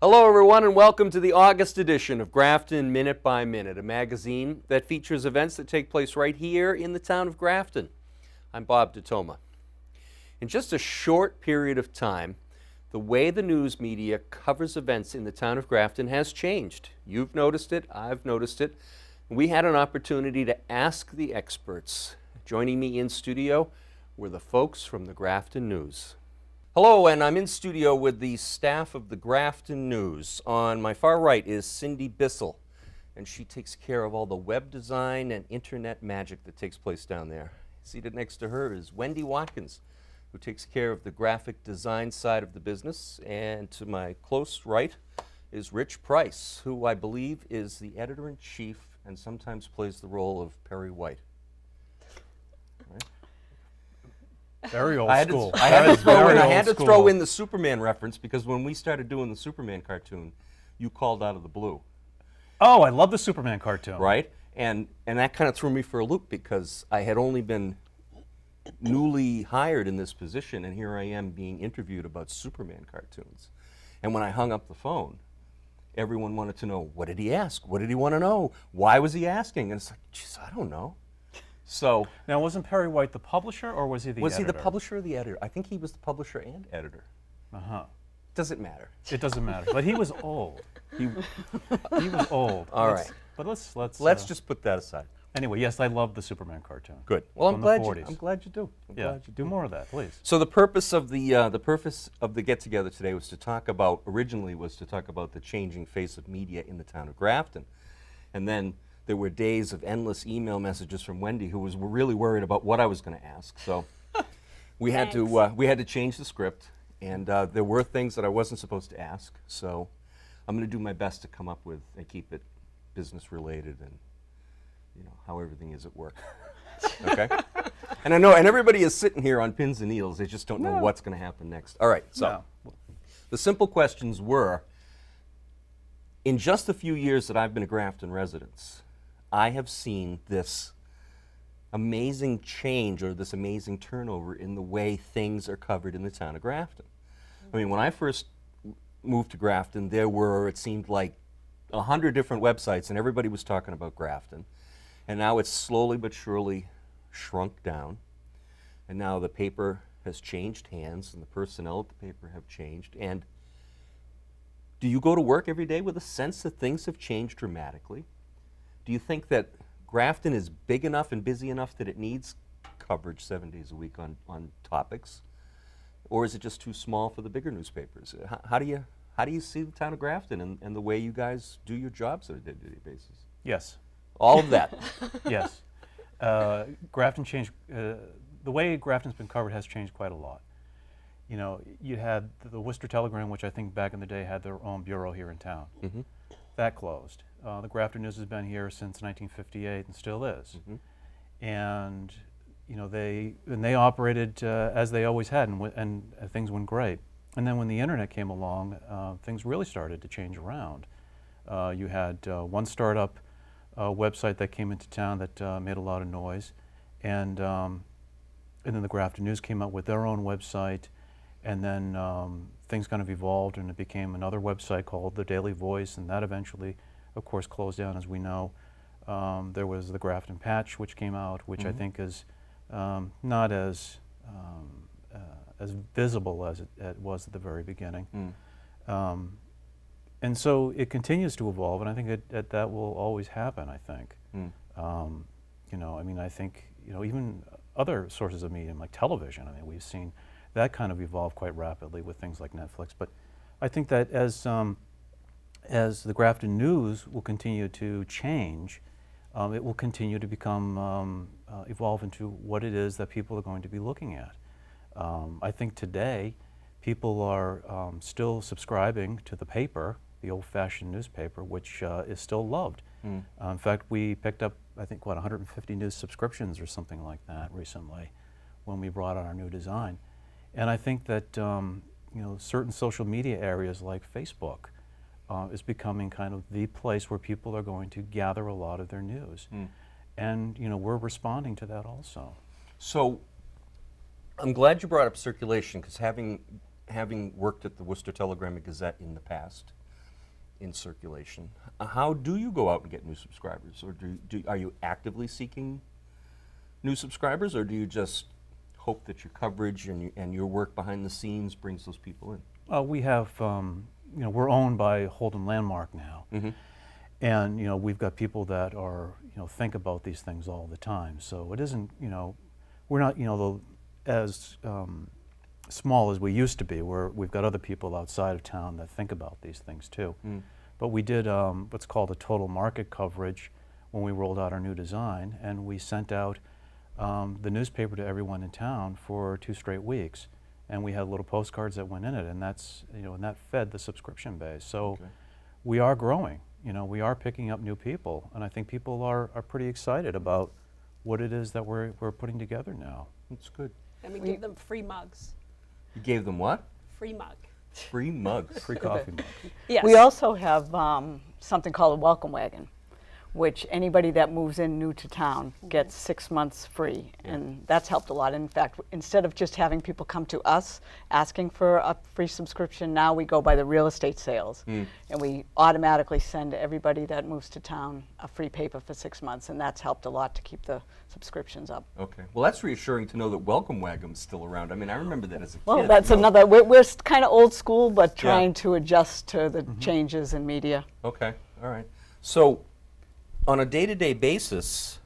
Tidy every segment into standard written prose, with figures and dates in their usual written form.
Hello everyone and welcome to the August edition of Grafton Minute by Minute, a magazine that features events that take place right here in the town of Grafton. I'm Bob DeToma. In just a short period of time, the way the news media covers events in the town of Grafton has changed. You've noticed it, I've noticed it. We had an opportunity to ask the experts. Joining me in studio were the folks from the Grafton News. Hello, and I'm in studio with the staff of the Grafton News. On my far right is Cindy Bissell, and she takes care of all the web design and internet magic that takes place down there. Seated next to her is Wendy Watkins, who takes care of the graphic design side of the business. And to my close right is Rich Price, who I believe is the editor-in-chief and sometimes plays the role of Perry White. Right? Very old school. I had to throw in the Superman reference because when we started doing the Superman cartoon, you called out of the blue. Oh, I love the Superman cartoon. Right? And that kind of threw me for a loop because I had only been newly hired in this position, and here I am being interviewed about Superman cartoons. And when I hung up the phone, everyone wanted to know, what did he ask? What did he want to know? Why was he asking? And it's like, geez, I don't know. So now, wasn't Perry White the publisher, or was he the editor? Was he the publisher or the editor? I think he was the publisher and editor. Uh-huh. Doesn't matter. It doesn't matter. But he was old. He was old. All right. But let's just put that aside. Anyway, yes, I love the Superman cartoon. Good. Well, I'm glad you do. Glad you do more of that, please. So the purpose of the get together today was to talk about the changing face of media in the town of Grafton, and then there were days of endless email messages from Wendy, who was really worried about what I was going to ask. So we had to change the script, and there were things that I wasn't supposed to ask. So I'm going to do my best to come up with and keep it business related and how everything is at work. Okay? And I know, and everybody is sitting here on pins and needles. They just don't know what's going to happen next. All right. So the simple questions were: in just a few years that I've been a Grafton resident, I have seen this amazing change or this amazing turnover in the way things are covered in the town of Grafton. I mean, when I first moved to Grafton, there were, it seemed like, 100 different websites, and everybody was talking about Grafton. And now it's slowly but surely shrunk down. And now the paper has changed hands, and the personnel at the paper have changed. And do you go to work every day with a sense that things have changed dramatically? Do you think that Grafton is big enough and busy enough that it needs coverage 7 days a week on topics? Or is it just too small for the bigger newspapers? How do you see the town of Grafton and the way you guys do your jobs on a day-to-day basis? Yes. All of that? Yes. Grafton changed, the way Grafton's been covered has changed quite a lot. You know, you had the Worcester Telegram, which I think back in the day had their own bureau here in town. Mm-hmm. That closed. The Grafton News has been here since 1958 and still is. Mm-hmm. And they operated as they always had, and things went great. And then when the internet came along, things really started to change around. You had one startup website that came into town that made a lot of noise, and then the Grafton News came out with their own website, and then things kind of evolved, and it became another website called the Daily Voice, and that eventually, of course, closed down, as we know. There was the Grafton Patch, which came out, which I think is not as visible as it was at the very beginning. And so it continues to evolve, and I think that will always happen, I think. I think, even other sources of media, like television, we've seen that kind of evolve quite rapidly with things like Netflix. But I think that as the Grafton News will continue to change, it will continue to become, evolve into what it is that people are going to be looking at. I think today people are still subscribing to the paper, the old-fashioned newspaper, which is still loved. In fact, we picked up, I think, 150 new subscriptions or something like that recently when we brought out our new design. And I think that certain social media areas like Facebook is becoming kind of the place where people are going to gather a lot of their news. And we're responding to that also. So I'm glad you brought up circulation, because having worked at the Worcester Telegram and Gazette in the past, in circulation. How do you go out and get new subscribers, or are you actively seeking new subscribers, or do you just hope that your coverage and your work behind the scenes brings those people in? We have, we're owned by Holden Landmark now, and we've got people that are, think about these things all the time. So it isn't, we're not, as small as we used to be. We've got other people outside of town that think about these things too. But we did what's called a total market coverage when we rolled out our new design, and we sent out the newspaper to everyone in town for 2 straight weeks, and we had little postcards that went in it, and that's and that fed the subscription base. So we are growing. We are picking up new people, and I think people are pretty excited about what it is that we're putting together now. That's good. And we give them free mugs. You gave them what? Free mug. Free mugs. Free coffee mug. Yes. We also have something called a welcome wagon, which anybody that moves in new to town gets 6 months free, and that's helped a lot. In fact, instead of just having people come to us asking for a free subscription, now we go by the real estate sales, and we automatically send everybody that moves to town a free paper for 6 months, and that's helped a lot to keep the subscriptions up. Okay. Well, that's reassuring to know that Welcome Wagon's still around. I mean, I remember that as a kid. Well, that's another, we're kind of old school, but trying to adjust to the changes in media. Okay. All right. So, on a day-to-day basis,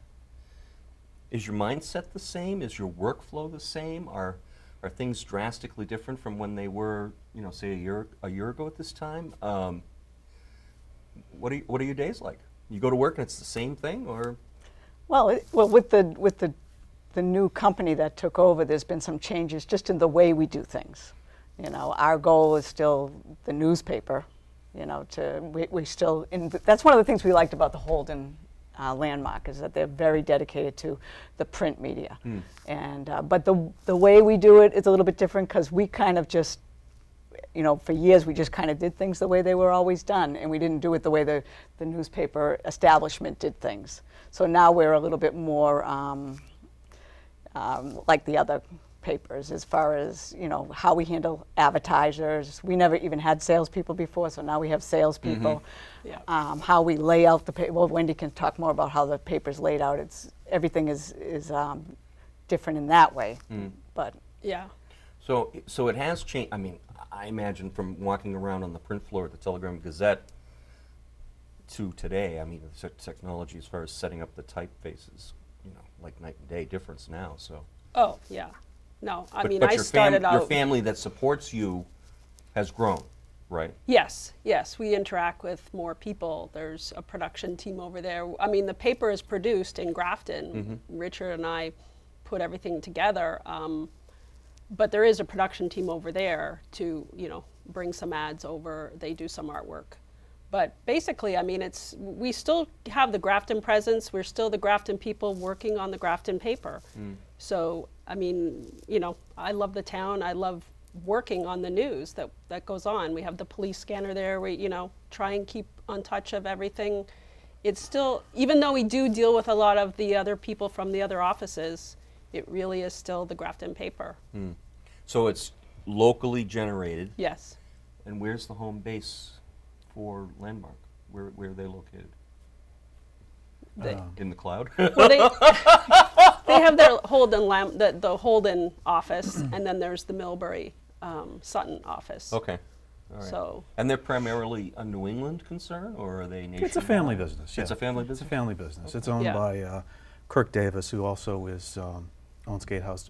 is your mindset the same? Is your workflow the same? Are things drastically different from when they were, say a year ago at this time? What are your days like? You go to work and it's the same thing, or? Well, with the new company that took over, there's been some changes just in the way we do things. Our goal is still the newspaper. We still, that's one of the things we liked about the Holden Landmark, is that they're very dedicated to the print media. And but the way we do it is a little bit different, because we kind of just, for years we just kind of did things the way they were always done, and we didn't do it the way the newspaper establishment did things. So now we're a little bit more like the other papers, as far as how we handle advertisers. We never even had salespeople before, so now we have salespeople. How we lay out the paper. Well, Wendy can talk more about how the paper's laid out. Everything is different in that way. But Yeah. So it has changed. I mean, I imagine from walking around on the print floor at the Telegram Gazette to today, I mean, the technology as far as setting up the typefaces, like night and day difference now. So. Oh, yeah. No, I mean, but I your started out. Your family that supports you has grown, right? Yes, we interact with more people. There's a production team over there. I mean, the paper is produced in Grafton. Richard and I put everything together, but there is a production team over there to, bring some ads over. They do some artwork. But basically, I mean, we still have the Grafton presence. We're still the Grafton people working on the Grafton paper. So, I mean, I love the town. I love working on the news that goes on. We have the police scanner there. We, try and keep on touch of everything. It's still, even though we do deal with a lot of the other people from the other offices, it really is still the Grafton paper. So it's locally generated. Yes. And where's the home base for Landmark? Where are they located? In the cloud? Well, they have their Holden the Holden office, and then there's the Millbury Sutton office. Okay. All right. So. And they're primarily a New England concern, or are they nationwide? It's a family business. Yeah. It's a family business? It's a family business. Okay. It's owned Yeah. by Kirk Davis, who also owns Gatehouse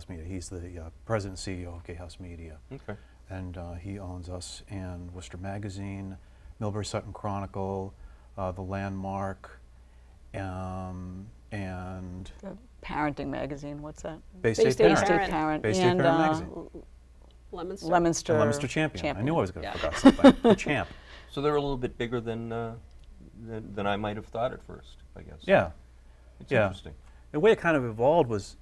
Media. He's the president and CEO of Gatehouse Media. Okay. And he owns us and Worcester Magazine, Millbury Sutton Chronicle, the Landmark, and the parenting magazine, what's that? Bay Bay State State Parent. Parent. Parent. Bay State and Parent Magazine. Lemonster. Lemonster. And Lemonster Champion. I knew I was going to Yeah. forget something. The Champ. So they're a little bit bigger than I might have thought at first, I guess. Yeah. It's Yeah. interesting. The way it kind of evolved was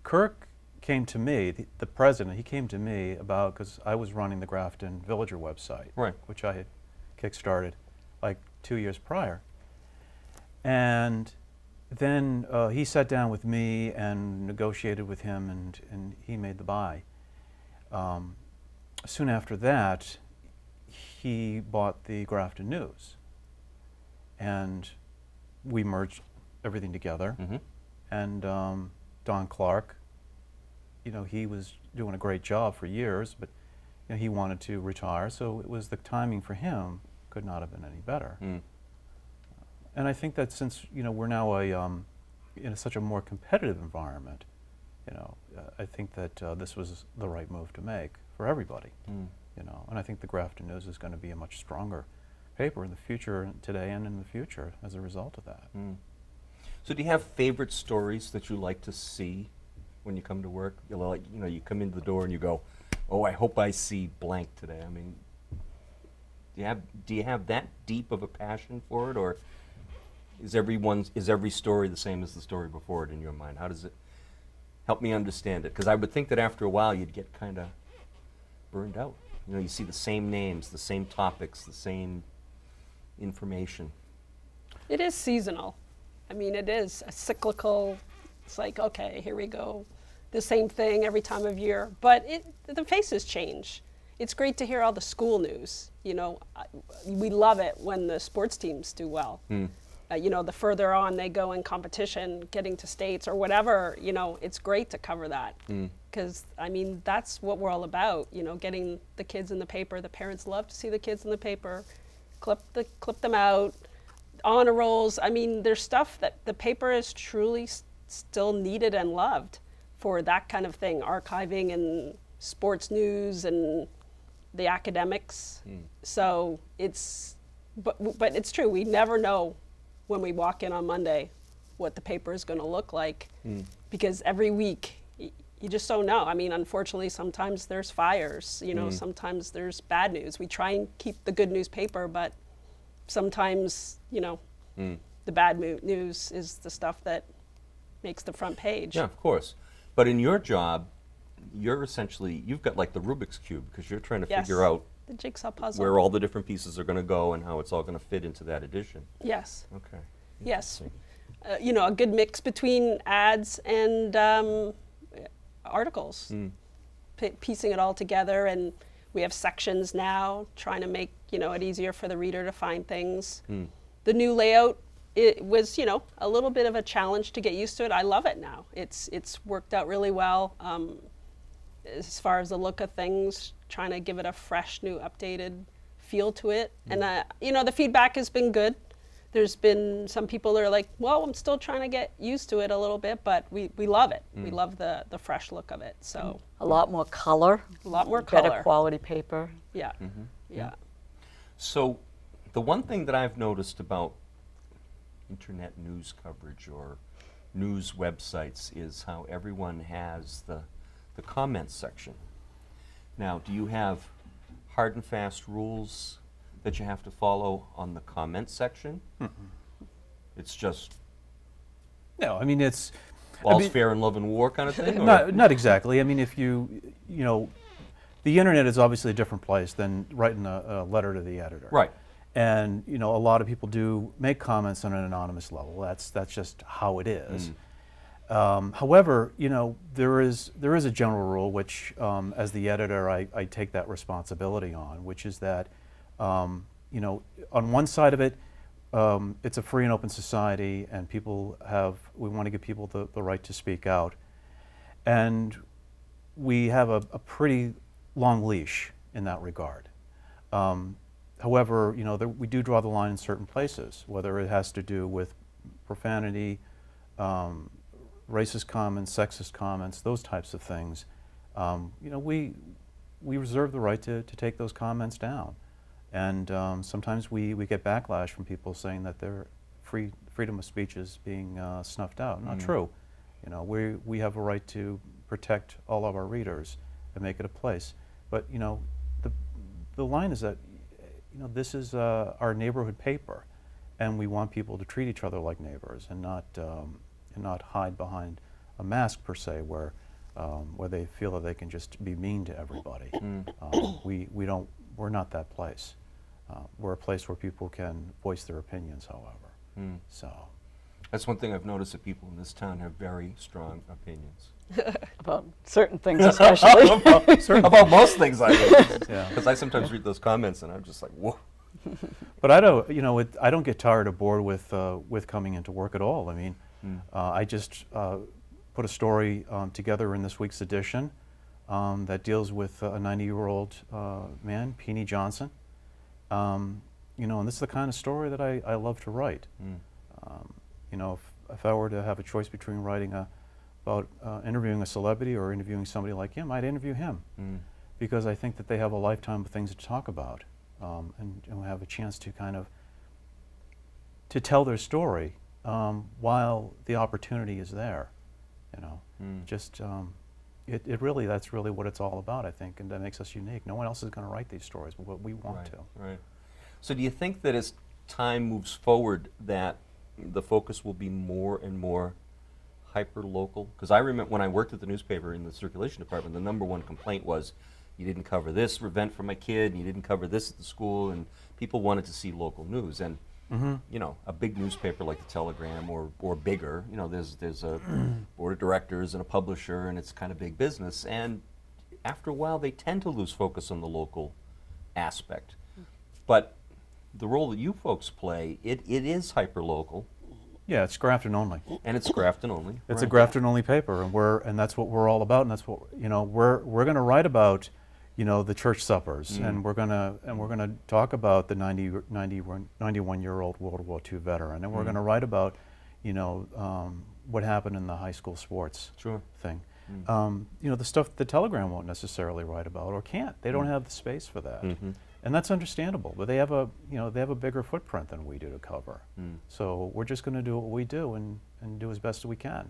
Kirk came to me, the president, he came to me about, because I was running the Grafton Villager website, Right. which I had kickstarted like 2 years prior. And then he sat down with me and negotiated with him, and he made the buy. Soon after that, he bought the Grafton News, and we merged everything together. Mm-hmm. And Don Clark, he was doing a great job for years, but he wanted to retire, so it was the timing for him could not have been any better. Mm. And I think that since we're now in such a more competitive environment, I think that this was the right move to make for everybody. Mm. And I think the Grafton News is going to be a much stronger paper in the future, today and in the future, as a result of that. Mm. So do you have favorite stories that you like to see when you come to work? You come into the door and you go, oh, I hope I see blank today. I mean, do you have that deep of a passion for it, or is every story the same as the story before it in your mind? How does it help me understand it? Because I would think that after a while you'd get kind of burned out. You see the same names, the same topics, the same information. It is seasonal. I mean, it is a cyclical. It's like, okay, here we go, the same thing every time of year. But the faces change. It's great to hear all the school news. We love it when the sports teams do well. Mm. The further on they go in competition, getting to states or whatever, it's great to cover that. Because, that's what we're all about, getting the kids in the paper. The parents love to see the kids in the paper, clip them out, honor rolls. There's stuff that the paper is truly still needed and loved for that kind of thing, archiving and sports news and the academics. So but it's true, we never know when we walk in on Monday what the paper is going to look like, because every week you just don't know. Unfortunately, sometimes there's fires, sometimes there's bad news. We try and keep the good newspaper, but sometimes, the bad news is the stuff that makes the front page. Yeah, of course. But in your job, you've got like the Rubik's Cube, because you're trying to Yes. figure out The jigsaw puzzle. where all the different pieces are going to go and how it's all going to fit into that edition. Yes. Okay. Yes. Interesting. A good mix between ads and articles, piecing it all together. And we have sections now, trying to make it easier for the reader to find things. The new layout, it was a little bit of a challenge to get used to it. I love it now. It's worked out really well. As far as the look of things, trying to give it a fresh, new, updated feel to it. And the feedback has been good. There's been some people that are like, well, I'm still trying to get used to it a little bit, but we love it. We love the fresh look of it. So A lot more color. a lot more color. Better quality paper. Yeah. Yeah. So the one thing that I've noticed about internet news coverage or news websites is how everyone has the comments section. Now, do you have hard and fast rules that you have to follow on the comment section? It's just No, it's all's fair in love and war kind of thing? Or? not exactly. If the internet is obviously a different place than writing a letter to the editor. Right. And a lot of people do make comments on an anonymous level. That's just how it is. However, there is a general rule which, as the editor, I take that responsibility on, which is that, on one side of it, it's a free and open society, and we want to give people the right to speak out, and we have a pretty long leash in that regard. However, we do draw the line in certain places, whether it has to do with profanity, racist comments, sexist comments, those types of things. We reserve the right to take those comments down. And sometimes we get backlash from people saying that their freedom of speech is being snuffed out. Not true. We have a right to protect all of our readers and make it a place. But the line is that this is our neighborhood paper, and we want people to treat each other like neighbors and not hide behind a mask per se, where they feel that they can just be mean to everybody. We're not that place. We're a place where people can voice their opinions, however. So That's one thing I've noticed, that people in this town have very strong opinions. about certain things especially. About most things I read. Yeah. Because I sometimes read those comments and I'm just like, whoa. But I don't, you know, I don't get tired or bored with coming into work at all. I mean, I just put a story together in this week's edition that deals with a 90-year-old man, Peony Johnson. You know, and this is the kind of story that I love to write. You know, if I were to have a choice between writing about interviewing a celebrity or interviewing somebody like him, I'd interview him because I think that they have a lifetime of things to talk about and have a chance to kind of to tell their story while the opportunity is there. You know, just it really, that's really what it's all about, I think, and that makes us unique. No one else is going to write these stories, but we want to. Right. So do you think that as time moves forward that the focus will be more and more hyper-local? Because I remember when I worked at the newspaper in the circulation department, the number one complaint was you didn't cover this event for my kid, and you didn't cover this at the school, and people wanted to see local news. And you know, a big newspaper like the Telegram or bigger, you know, there's a board of directors and a publisher, and it's kind of big business. And after a while, they tend to lose focus on the local aspect. But the role that you folks play, it is hyper-local, Yeah, it's Grafton only. and it's Grafton only. It's a right? Grafton only paper, and that's what we're all about, and that's what, you know, we're going to write about, you know, the church suppers, and we're going to talk about the 91-year-old World War II veteran, and we're going to write about, you know, what happened in the high school sports thing. You know, the stuff the Telegram won't necessarily write about or can't. They don't have the space for that. And that's understandable, but they have a, you know, they have a bigger footprint than we do to cover. So we're just going to do what we do and do as best as we can.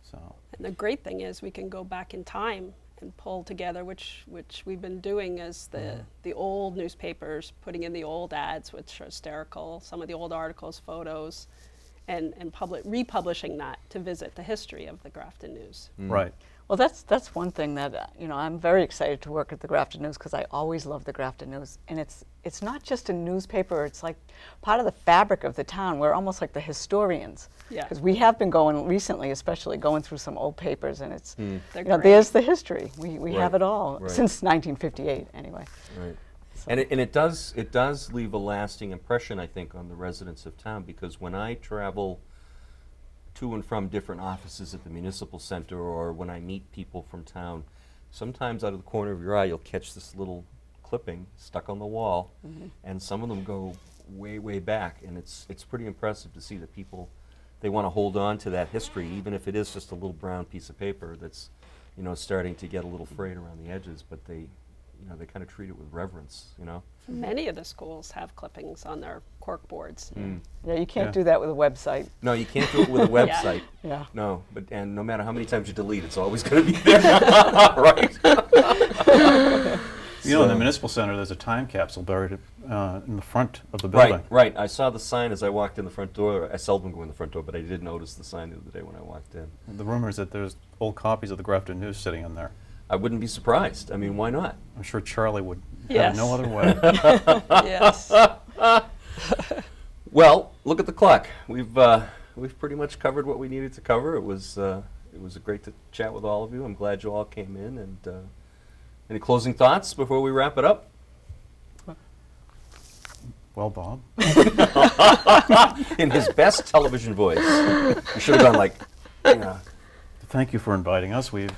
So. And the great thing is we can go back in time and pull together, which we've been doing as the old newspapers, putting in the old ads, which are hysterical, some of the old articles, photos, and republishing that to visit the history of the Grafton News. Right. Well, that's one thing that you know, I'm very excited to work at the Grafton News because I always love the Grafton News, and it's not just a newspaper. It's like part of the fabric of the town. We're almost like the historians. Yeah. Because we have been going recently, especially going through some old papers, and it's They're you know, great. there's the history. We have Right, it all right. since 1958 anyway. Right. And it does leave a lasting impression, I think, on the residents of town, because when I travel to and from different offices at the municipal center, or when I meet people from town, sometimes out of the corner of your eye you'll catch this little clipping stuck on the wall, and some of them go way, way back, and it's pretty impressive to see that people, they want to hold on to that history, even if it is just a little brown piece of paper that's, you know, starting to get a little frayed around the edges, but they, you know, they kind of treat it with reverence, you know. Many of the schools have clippings on their cork boards. Yeah, you can't Yeah. do that with a website. No, you can't do it with a website. Yeah. No, and no matter how many times you delete, it's always going to be there. Right. You know, in the municipal center, there's a time capsule buried in the front of the building. Right. I saw the sign as I walked in the front door. I seldom go in the front door, but I did notice the sign the other day when I walked in. The rumor is that there's old copies of the Grafton News sitting in there. I wouldn't be surprised. I mean, why not? I'm sure Charlie would Yes. have no other way. Yes. Well, look at the clock. We've pretty much covered what we needed to cover. It was great to chat with all of you. I'm glad you all came in. And any closing thoughts before we wrap it up? Well, Bob. In his best television voice. You should have gone like, yeah. Thank you for inviting us. We've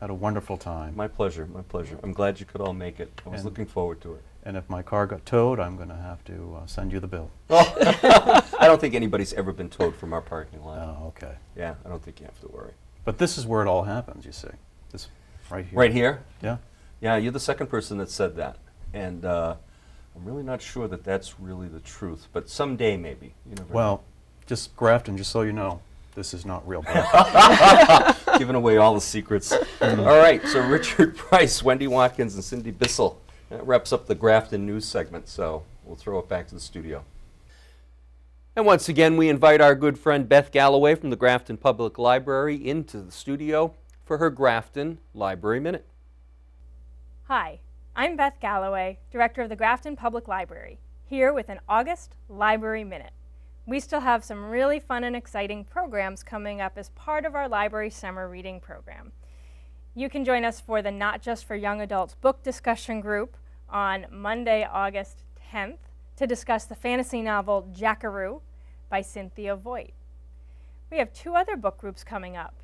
had a wonderful time. My pleasure, my pleasure. I'm glad you could all make it. I was And- looking forward to it. And if my car got towed, I'm going to have to send you the bill. I don't think anybody's ever been towed from our parking lot. Oh, okay. Yeah, I don't think you have to worry. But this is where it all happens, you see. This right here. Right here? Yeah. Yeah, you're the second person that said that. And I'm really not sure that that's really the truth, but someday maybe. You never Well, just Grafton, just so you know, this is not real Grafton. know. Giving away all the secrets. All right, so Richard Price, Wendy Watkins, and Cindy Bissell. That wraps up the Grafton News segment, so we'll throw it back to the studio. And once again, we invite our good friend Beth Galloway from the Grafton Public Library into the studio for her Grafton Library Minute. Hi, I'm Beth Galloway, Director of the Grafton Public Library, here with an August Library Minute. We still have some really fun and exciting programs coming up as part of our library summer reading program. You can join us for the Not Just for Young Adults book discussion group on Monday, August 10th to discuss the fantasy novel Jackaroo by Cynthia Voigt. We have 2 other book groups coming up.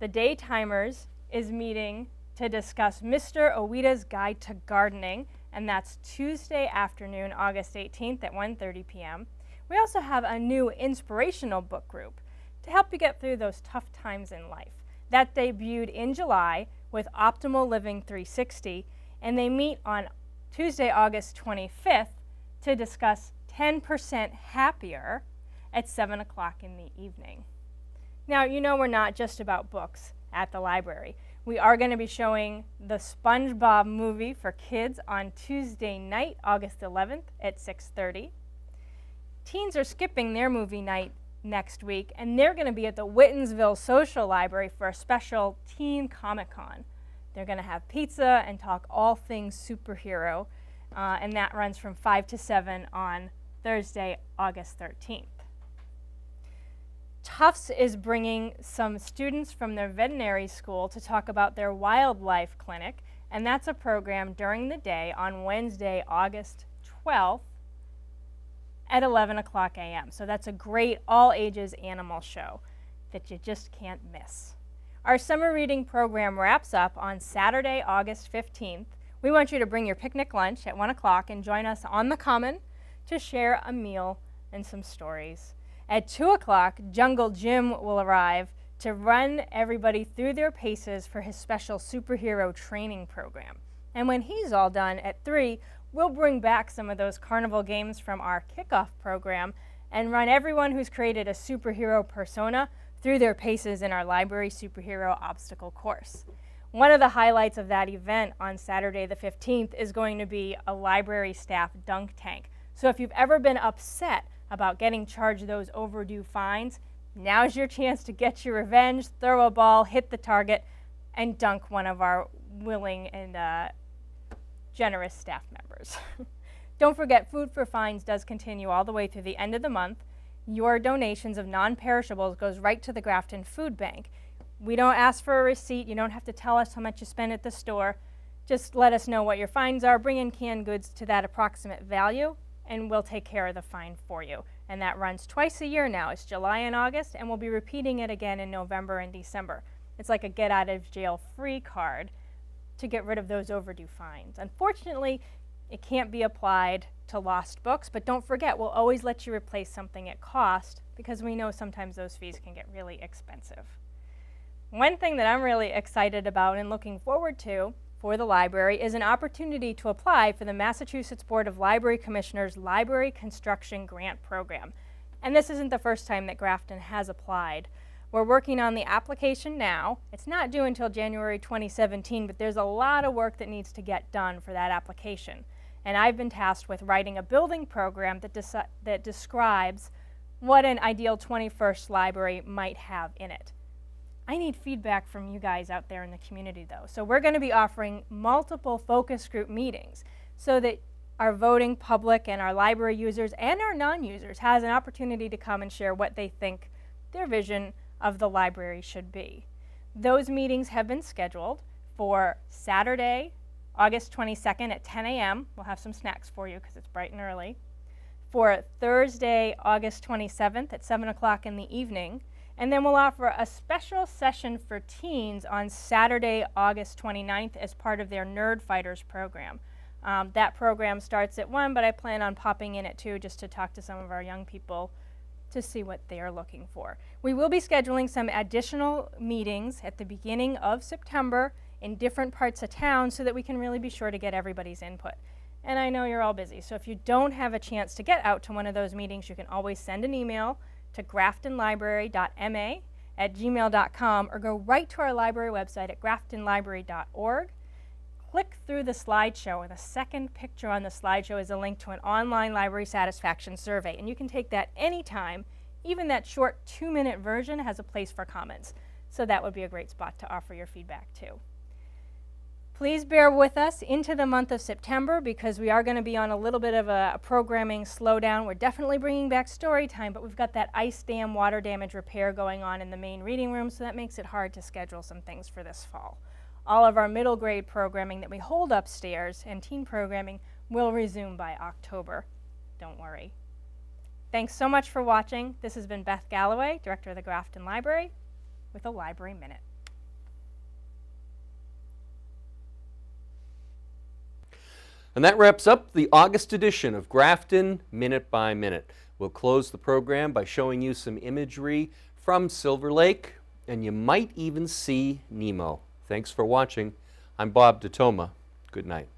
The Daytimers is meeting to discuss Mr. Owida's Guide to Gardening, and that's Tuesday afternoon, August 18th at 1:30 p.m. We also have a new inspirational book group to help you get through those tough times in life. That debuted in July with Optimal Living 360, and they meet on Tuesday, August 25th to discuss 10% Happier at 7 o'clock in the evening. Now, you know we're not just about books at the library. We are going to be showing the SpongeBob movie for kids on Tuesday night, August 11th at 6:30. Teens are skipping their movie night next week, and they're going to be at the Whitensville Social Library for a special Teen Comic-Con. They're going to have pizza and talk all things superhero, and that runs from 5 to 7 on Thursday, August 13th. Tufts is bringing some students from their veterinary school to talk about their wildlife clinic, and that's a program during the day on Wednesday, August 12th at 11 o'clock a.m. So that's a great all-ages animal show that you just can't miss. Our summer reading program wraps up on Saturday, August 15th. We want you to bring your picnic lunch at 1 o'clock and join us on the Common to share a meal and some stories. At 2 o'clock, Jungle Jim will arrive to run everybody through their paces for his special superhero training program. And when he's all done, at 3, we'll bring back some of those carnival games from our kickoff program and run everyone who's created a superhero persona through their paces in our library superhero obstacle course. One of the highlights of that event on Saturday the 15th is going to be a library staff dunk tank. So if you've ever been upset about getting charged those overdue fines, now's your chance to get your revenge, throw a ball, hit the target, and dunk one of our willing and generous staff members. Don't forget, Food for Fines does continue all the way through the end of the month. Your donations of non-perishables goes right to the Grafton Food Bank. We don't ask for a receipt. You don't have to tell us how much you spend at the store. Just let us know what your fines are. Bring in canned goods to that approximate value, and we'll take care of the fine for you. And that runs twice a year now. It's July and August, and we'll be repeating it again in November and December. It's like a get-out-of-jail-free card to get rid of those overdue fines. Unfortunately, it can't be applied to lost books, but don't forget, we'll always let you replace something at cost because we know sometimes those fees can get really expensive. One thing that I'm really excited about and looking forward to for the library is an opportunity to apply for the Massachusetts Board of Library Commissioners Library Construction Grant Program. And this isn't the first time that Grafton has applied. We're working on the application now. It's not due until January 2017, but there's a lot of work that needs to get done for that application. And I've been tasked with writing a building program that describes what an ideal 21st library might have in it. I need feedback from you guys out there in the community, though. So we're going to be offering multiple focus group meetings so that our voting public and our library users and our non-users has an opportunity to come and share what they think their vision of the library should be. Those meetings have been scheduled for Saturday, August 22nd at 10 a.m. We'll have some snacks for you because it's bright and early. For Thursday, August 27th at 7 o'clock in the evening. And then we'll offer a special session for teens on Saturday, August 29th as part of their Nerd Fighters program. That program starts at 1, but I plan on popping in at 2 just to talk to some of our young people to see what they are looking for. We will be scheduling some additional meetings at the beginning of September in different parts of town so that we can really be sure to get everybody's input. And I know you're all busy, so if you don't have a chance to get out to one of those meetings, you can always send an email to graftonlibrary.ma@gmail.com or go right to our library website at graftonlibrary.org. Click through the slideshow, and the second picture on the slideshow is a link to an online library satisfaction survey, and you can take that anytime. Even that short 2-minute version has a place for comments, so that would be a great spot to offer your feedback to. Please bear with us into the month of September because we are going to be on a little bit of a programming slowdown. We're definitely bringing back story time, but we've got that ice dam water damage repair going on in the main reading room, so that makes it hard to schedule some things for this fall. all of our middle grade programming that we hold upstairs and teen programming will resume by October. Don't worry. Thanks so much for watching. This has been Beth Galloway, Director of the Grafton Library, with a Library Minute. And that wraps up the August edition of Grafton Minute by Minute. We'll close the program by showing you some imagery from Silver Lake, and you might even see Nemo. Thanks for watching. I'm Bob DeToma. Good night.